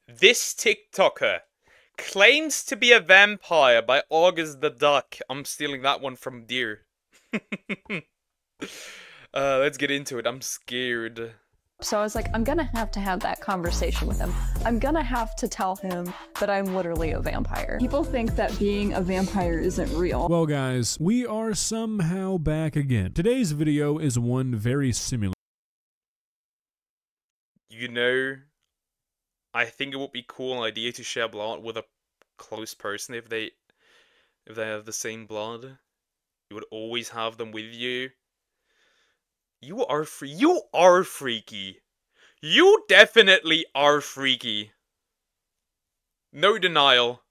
This TikToker claims to be a vampire by August the Duck. I'm stealing that one from Deer. Let's get into it. I'm scared. So I was like, I'm gonna have to have that conversation with him. I'm gonna have to tell him that I'm literally a vampire. People think that being a vampire isn't real. Well guys, we are somehow back again. Today's video is one very similar. You know, I think it would be a cool idea to share blood with a close person if they have the same blood. You would always have them with you. You are freaky. You definitely are freaky. No denial.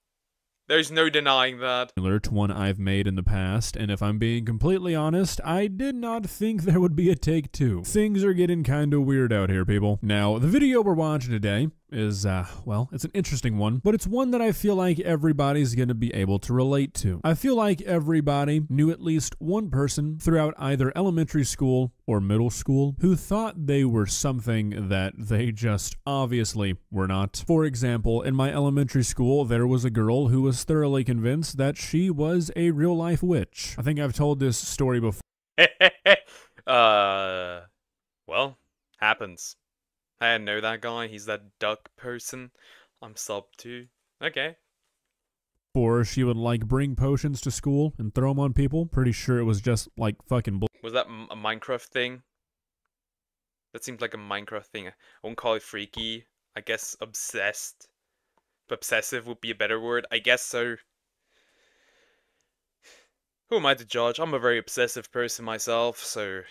There's no denying that. To one I've made in the past, and if I'm being completely honest, I did not think there would be a take two. Things are getting kinda weird out here, people. Now, the video we're watching today is, well, it's an interesting one, but it's one that I feel like everybody's gonna be able to relate to. I feel like everybody knew at least one person throughout either elementary school or middle school who thought they were something that they just obviously were not. For example, in my elementary school, there was a girl who was thoroughly convinced that she was a real-life witch. I think I've told this story before. Well, happens. I didn't know that guy. He's that duck person I'm sub to. Okay. Or she would like bring potions to school and throw them on people. Pretty sure it was just like fucking bull. Was that a Minecraft thing? That seems like a Minecraft thing. I won't call it freaky. I guess obsessed. Obsessive would be a better word. I guess so. Who am I to judge? I'm a very obsessive person myself, so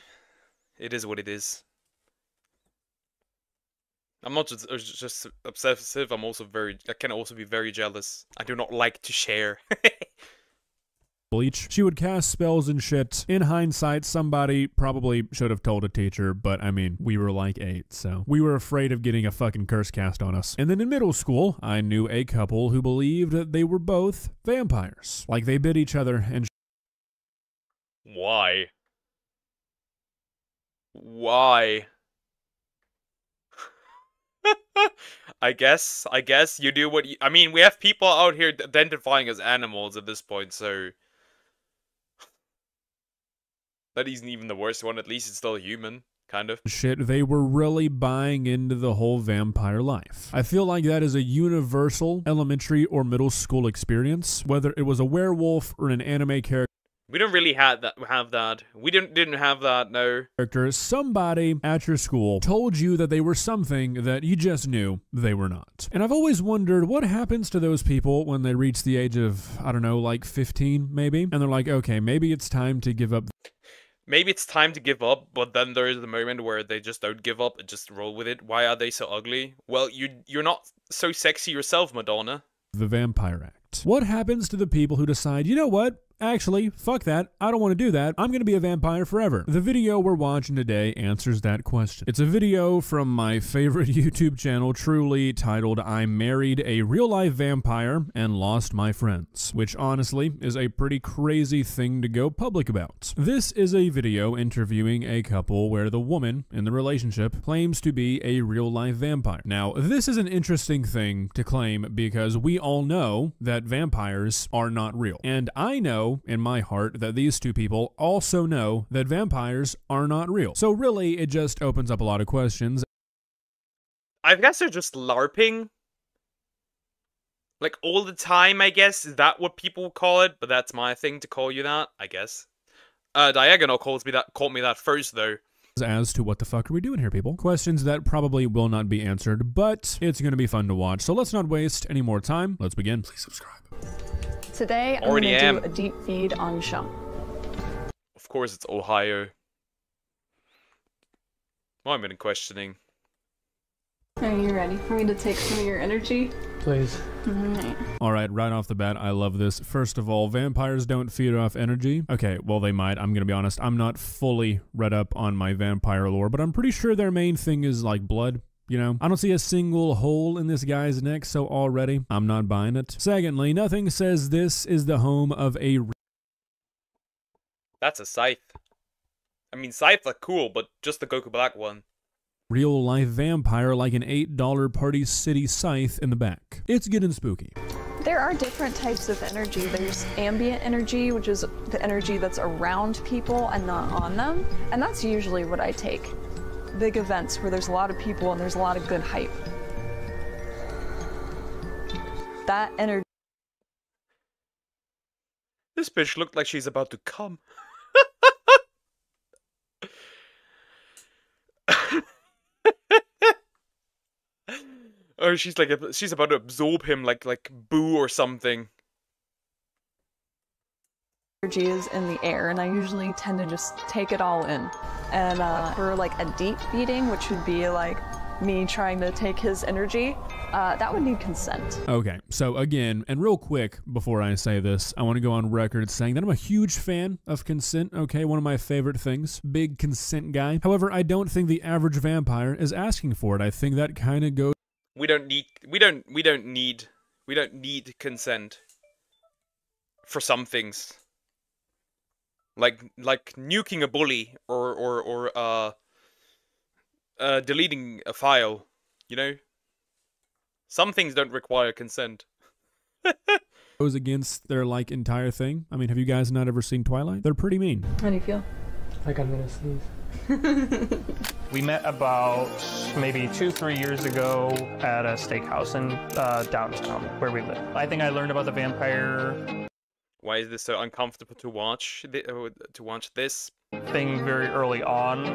it is what it is. I'm not just obsessive, I can also be very jealous. I do not like to share. Bleach. She would cast spells and shit. In hindsight, somebody probably should have told a teacher, but I mean, we were like 8, so we were afraid of getting a fucking curse cast on us. And then in middle school, I knew a couple who believed that they were both vampires. Like they bit each other and Why? Why? I guess you do what you... I mean, we have people out here identifying as animals at this point, so... That isn't even the worst one, at least it's still human, kind of. shit, they were really buying into the whole vampire life. I feel like that is a universal elementary or middle school experience, whether it was a werewolf or an anime character. We don't really have that. We didn't have that, no. Somebody at your school told you that they were something that you just knew they were not. And I've always wondered what happens to those people when they reach the age of, I don't know, like 15 maybe? And they're like, okay, maybe it's time to give up. Maybe it's time to give up, but then there is the moment where they just don't give up and just roll with it. Why are they so ugly? Well, you're not so sexy yourself, Madonna. The Vampire Act. What happens to the people who decide, you know what? Actually, fuck that. I don't want to do that. I'm going to be a vampire forever. The video we're watching today answers that question. It's a video from my favorite YouTube channel, Truly, titled I Married a Real-Life Vampire and Lost My Friends, which honestly is a pretty crazy thing to go public about. This is a video interviewing a couple where the woman in the relationship claims to be a real-life vampire. Now, this is an interesting thing to claim because we all know that vampires are not real. And I know in my heart that these two people also know that vampires are not real. So really, it just opens up a lot of questions. I guess they're just LARPing. Like, all the time, I guess. Is that what people call it? But that's my thing to call you that, I guess. Diagonal called me that first, though. As to what the fuck are we doing here, people? Questions that probably will not be answered, but it's going to be fun to watch. So let's not waste any more time. Let's begin. Please subscribe. Today, I'm going to do a deep feed on Sean. Of course, it's Ohio. Why am I questioning? Are you ready for me to take some of your energy? Please. Alright, right off the bat, I love this. First of all, vampires don't feed off energy. Okay, well they might. I'm gonna be honest. I'm not fully read up on my vampire lore, but I'm pretty sure their main thing is like blood. You know, I don't see a single hole in this guy's neck, so already, I'm not buying it. Secondly, nothing says this is the home of a... That's a scythe. I mean, scythes are cool, but just the Goku Black one. real life vampire like an $8 Party City scythe in the back. It's getting spooky. There are different types of energy. There's ambient energy, which is the energy that's around people and not on them. And that's usually what I take. Big events where there's a lot of people and there's a lot of good hype. That energy. This bitch looked like she's about to come. Or she's like she's about to absorb him like Boo or something. Energy is in the air, and I usually tend to just take it all in. And for like a deep feeding, which would be like me trying to take his energy, that would need consent. Okay, so again, and real quick before I say this, I want to go on record saying that I'm a huge fan of consent, okay? One of my favorite things. Big consent guy. However, I don't think the average vampire is asking for it. I think that kind of goes... We don't need consent for some things. Like nuking a bully or deleting a file, you know? Some things don't require consent. Goes against their like entire thing. I mean, have you guys not ever seen Twilight? They're pretty mean. How do you feel? Like I'm gonna sneeze. We met about maybe 2-3 years ago at a steakhouse in downtown where we live. I think I learned about the vampire Why is this so uncomfortable to watch? This? thing very early on.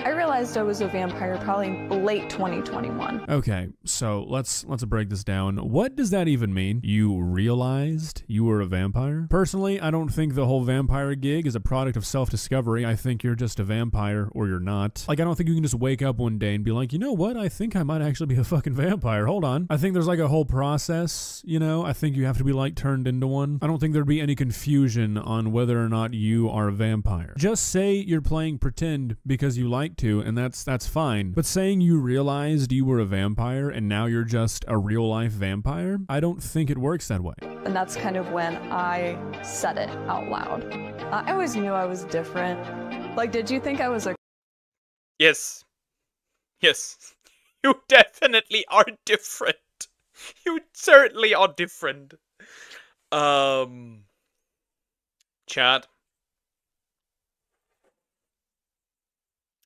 I realized I was a vampire probably late 2021. Okay, so let's break this down. What does that even mean? You realized you were a vampire? Personally, I don't think the whole vampire gig is a product of self-discovery. I think you're just a vampire or you're not. Like, I don't think you can just wake up one day and be like, you know what? I think I might actually be a fucking vampire. Hold on. I think there's like a whole process, you know? I think you have to be like turned into one. I don't think there'd be any confusion on whether or not you are a vampire. Just say you're playing pretend because you like to, and that's fine. But saying you realized you were a vampire and now you're just a real life vampire, I don't think it works that way. And that's kind of when I said it out loud. I always knew I was different. Like, did you think I was a... Yes. Yes. You definitely are different. You certainly are different. Chat.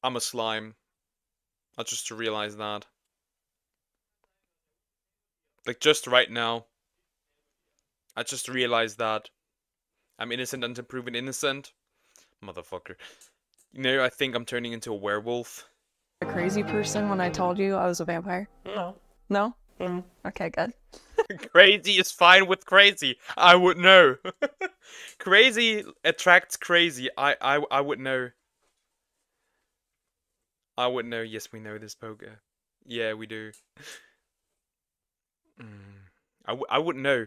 I'm a slime. I just realized that. Like, just right now. I just realized that. I'm innocent until proven innocent. Motherfucker. You know, I think I'm turning into a werewolf. a crazy person when I told you I was a vampire? No. No? Mm. Okay, good. Crazy is fine with crazy. I would know. Crazy attracts crazy. I would know. I would know. Yes, we know this, poker. Yeah, we do. I wouldn't know.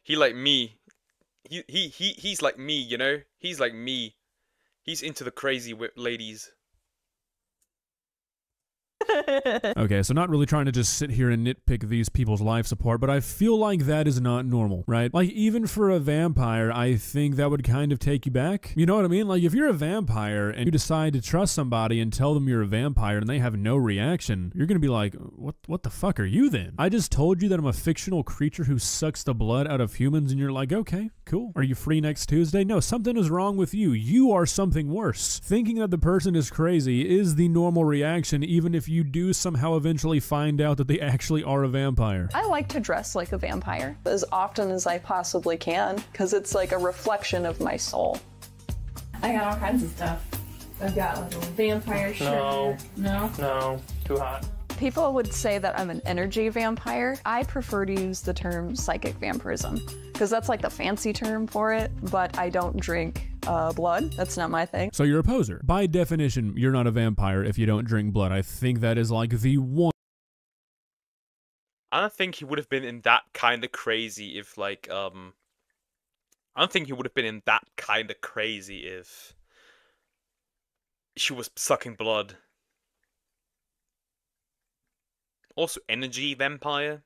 He like me. He's like me, you know? He's like me. He's into the crazy ladies. Okay, so not really trying to just sit here and nitpick these people's lives apart, but I feel like that is not normal, right? Like, even for a vampire, I think that would kind of take you back. You know what I mean? Like, if you're a vampire and you decide to trust somebody and tell them you're a vampire and they have no reaction, you're gonna be like, what the fuck are you then? I just told you that I'm a fictional creature who sucks the blood out of humans, and you're like, okay, cool. Are you free next Tuesday? No, something is wrong with you. You are something worse. Thinking that the person is crazy is the normal reaction, even if you do somehow eventually find out that they actually are a vampire. I like to dress like a vampire as often as I possibly can because it's like a reflection of my soul. I got all kinds of stuff. I've got like a vampire shirt. No. No? No. Too hot. People would say that I'm an energy vampire. I prefer to use the term psychic vampirism because that's like the fancy term for it, but I don't drink blood. That's not my thing. So you're a poser. By definition, you're not a vampire if you don't drink blood. I think that is like the one. I don't think he would have been in that kind of crazy if, like, I don't think he would have been in that kind of crazy if she was sucking blood. Also, energy vampire.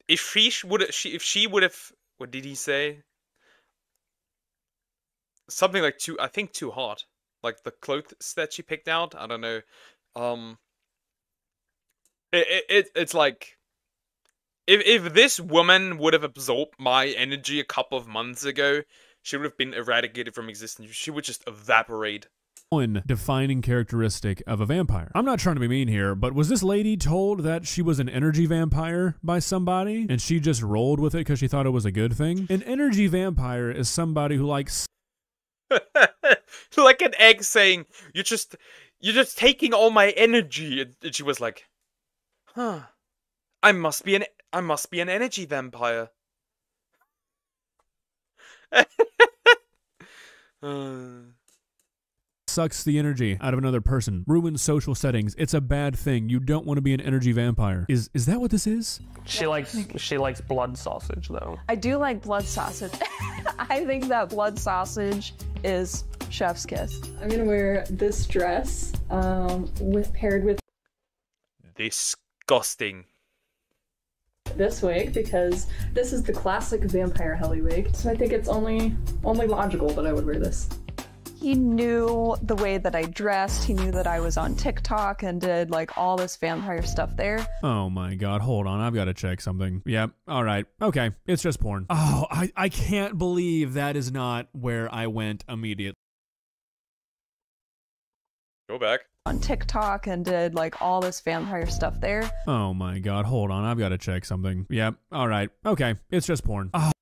If she would have, what did he say? something like I think too hot. Like the clothes that she picked out. I don't know. It's like if this woman would have absorbed my energy a couple of months ago, she would have been eradicated from existence. She would just evaporate. One defining characteristic of a vampire. I'm not trying to be mean here, but was this lady told that she was an energy vampire by somebody and she just rolled with it because she thought it was a good thing? An energy vampire is somebody who likes like an egg saying, you're just taking all my energy. And she was like, huh, I must be an energy vampire. sucks the energy out of another person, ruins social settings. It's a bad thing. You don't want to be an energy vampire. Is that what this is? She likes blood sausage though. I do like blood sausage. I think that blood sausage is chef's kiss. I'm gonna wear this dress paired with disgusting this wig, because this is the classic vampire Helly wig. So I think it's only logical that I would wear this. He knew the way that I dressed. He knew that I was on TikTok and did like all this vampire stuff there. Oh my god, hold on, I've got to check something. Yep, alright, okay, it's just porn. Oh, I can't believe that is not where I went immediately. Go back. On TikTok and did like all this vampire stuff there. Oh my god, hold on, I've got to check something. Yep, alright, okay, it's just porn. Oh.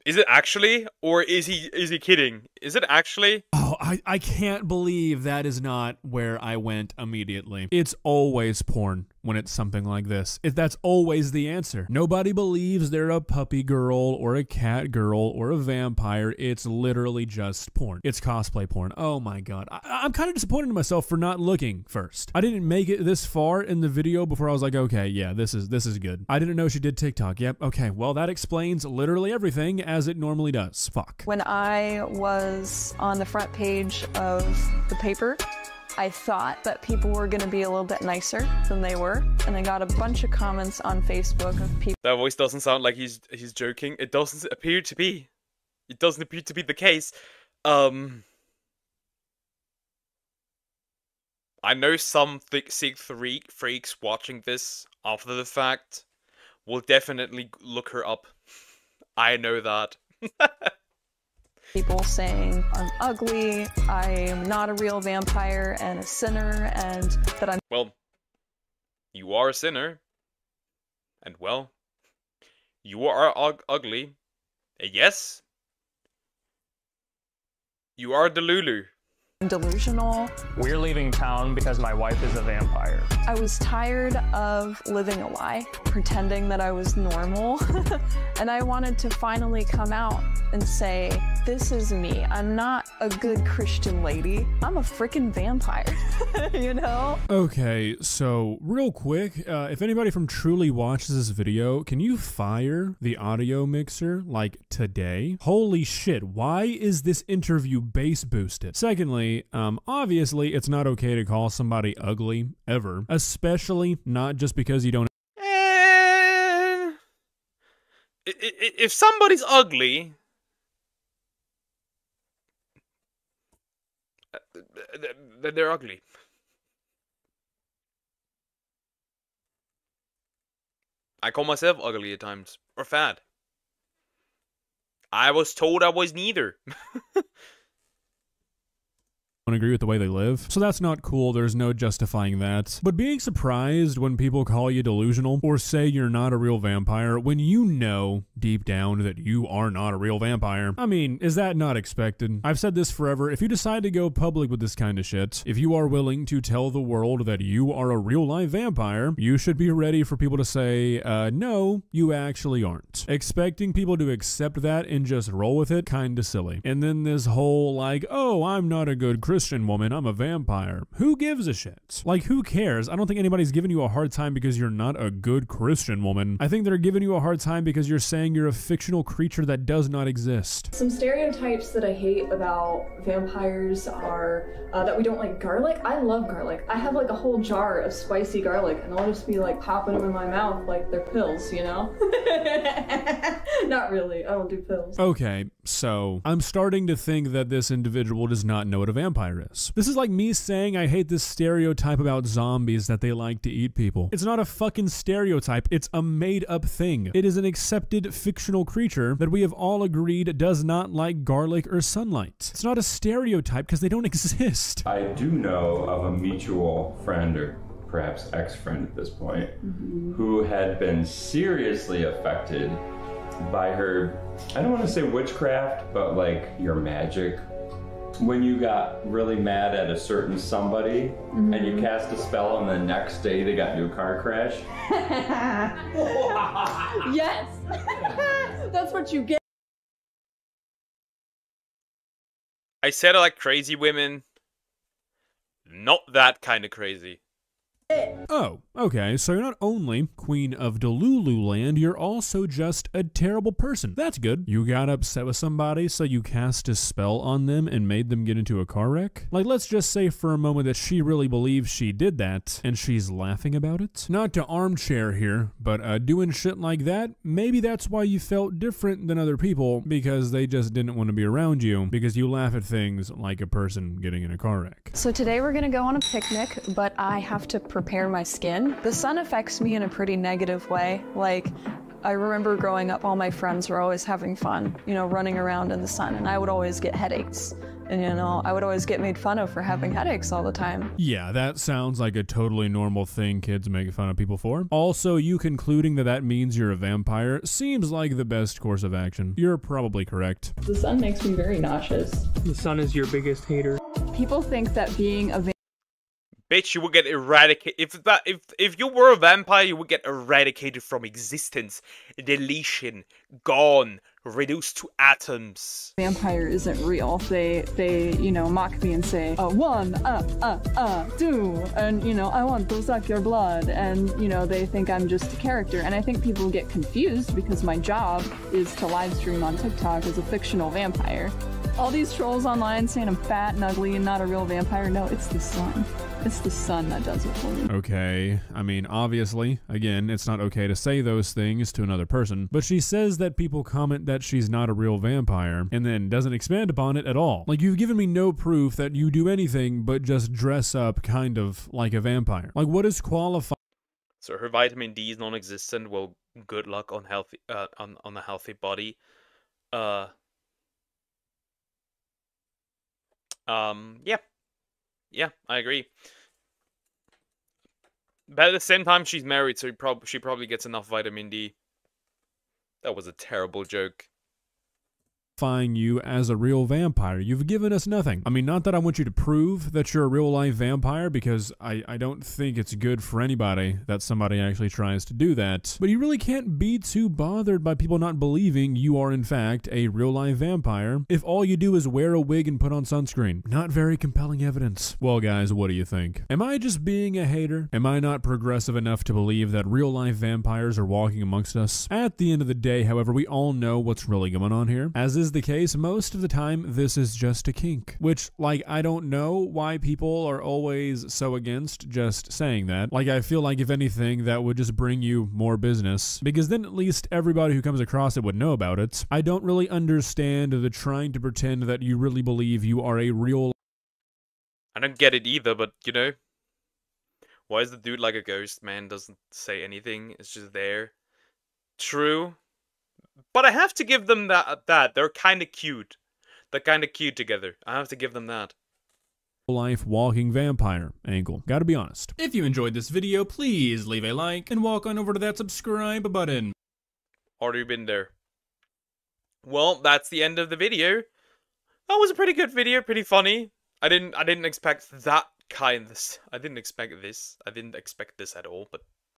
Is it actually? Or is he kidding? Is it actually? Oh, I can't believe that is not where I went immediately. It's always porn when it's something like this. That's always the answer. Nobody believes they're a puppy girl or a cat girl or a vampire. It's literally just porn. It's cosplay porn. Oh my god. I'm kind of disappointed in myself for not looking first. I didn't make it this far in the video before I was like, okay, yeah, this is good. I didn't know she did TikTok. Yep, okay, well that explains literally everything as it normally does. Fuck. When I was on the front page of the paper, I thought that people were going to be a little bit nicer than they were, and I got a bunch of comments on Facebook of people. That voice doesn't sound like he's joking. It doesn't appear to be. It doesn't appear to be the case. I know some sick freaks watching this after the fact will definitely look her up. I know that. People saying I'm ugly, I am not a real vampire and a sinner, and that I'm— well, you are a sinner, and well, you are ugly. Yes, you are Delulu. delusional. We're leaving town because my wife is a vampire. I was tired of living a lie, pretending that I was normal, and I wanted to finally come out and say, this is me. I'm not a good Christian lady. I'm a freaking vampire, you know? Okay, so real quick, if anybody from Truly watches this video, can you fire the audio mixer, like, today? Holy shit, why is this interview bass boosted? Secondly, obviously it's not okay to call somebody ugly, ever. Especially not just because you don't— if somebody's ugly, then they're ugly. I call myself ugly at times, or fat. I was told I was neither. agree with the way they live. So that's not cool, there's no justifying that. But being surprised when people call you delusional or say you're not a real vampire when you know deep down that you are not a real vampire, I mean, is that not expected? I've said this forever, if you decide to go public with this kind of shit, if you are willing to tell the world that you are a real life vampire, you should be ready for people to say, no, you actually aren't. Expecting people to accept that and just roll with it, kinda silly. And then this whole like, oh, I'm not a good Christian Christian woman, I'm a vampire. Who gives a shit? Like, who cares? I don't think anybody's giving you a hard time because you're not a good Christian woman. I think they're giving you a hard time because you're saying you're a fictional creature that does not exist. Some stereotypes that I hate about vampires are that we don't like garlic. I love garlic. I have like a whole jar of spicy garlic and I'll just be like popping them in my mouth like they're pills, you know? Not really, I don't do pills. Okay, so I'm starting to think that this individual does not know what a vampire is. This is like me saying I hate this stereotype about zombies that they like to eat people. It's not a fucking stereotype, it's a made up thing. It is an accepted fictional creature that we have all agreed does not like garlic or sunlight. It's not a stereotype because they don't exist. I do know of a mutual friend, or perhaps ex-friend at this point, who had been seriously affected by her, I don't want to say witchcraft, but like your magic. When you got really mad at a certain somebody and you cast a spell and the next day they got into a car crash. Yes! That's what you get. I said I like crazy women. Not that kind of crazy. Oh, okay, so you're not only Queen of Delulu land, you're also just a terrible person. That's good. You got upset with somebody, so you cast a spell on them and made them get into a car wreck? Like, let's just say for a moment that she really believes she did that, and she's laughing about it? Not to armchair here, but doing shit like that, maybe that's why you felt different than other people, because they just didn't want to be around you, because you laugh at things like a person getting in a car wreck. So today we're gonna go on a picnic, but I have to prepare my skin. The sun affects me in a pretty negative way. Like, I remember growing up, all my friends were always having fun, you know, running around in the sun, and I would always get headaches. And, you know, I would always get made fun of for having headaches all the time. Yeah, that sounds like a totally normal thing kids make fun of people for. Also, you concluding that that means you're a vampire seems like the best course of action. You're probably correct. The sun makes me very nauseous. The sun is your biggest hater. People think that being a Bitch, you would get eradicated. If you were a vampire, you would get eradicated from existence. Deletion. Gone. Reduced to atoms. vampire isn't real. They you know, mock me and say, one, two, and, you know, I want to suck your blood, and, you know, they think I'm just a character, and I think people get confused because my job is to live stream on TikTok as a fictional vampire. All these trolls online saying I'm fat and ugly and not a real vampire, no, it's the sun. It's the sun that does it for me. Okay, I mean, obviously, again, it's not okay to say those things to another person, but she says that people comment that she's not a real vampire, and then doesn't expand upon it at all. Like, you've given me no proof that you do anything but just dress up kind of like a vampire. Like, what is qualified? So her vitamin D is non-existent. Well, good luck on healthy, on a healthy body. Yeah, I agree. But at the same time, she's married, so she probably gets enough vitamin D. That was a terrible joke. You as a real vampire. You've given us nothing. I mean, not that I want you to prove that you're a real life vampire, because I don't think it's good for anybody that somebody actually tries to do that. But you really can't be too bothered by people not believing you are in fact a real life vampire if all you do is wear a wig and put on sunscreen. Not very compelling evidence. Well, guys, what do you think? Am I just being a hater? Am I not progressive enough to believe that real life vampires are walking amongst us? At the end of the day, however, we all know what's really going on here. As is the case, most of the time this is just a kink, which, like, I don't know why people are always so against just saying that. Like, I feel like if anything that would just bring you more business, because then at least everybody who comes across it would know about it. I don't really understand the trying to pretend that you really believe you are a real. I don't get it either, but you know, why is the dude like a ghost? Man doesn't say anything. It's just there. True. But I have to give them that. They're kind of cute. They're kind of cute together. I have to give them that. Life walking vampire angle. Gotta be honest. If you enjoyed this video, please leave a like and walk on over to that subscribe button. Already been there. Well, that's the end of the video. That was a pretty good video, pretty funny. I didn't expect that kind of. I didn't expect this. I didn't expect this at all, but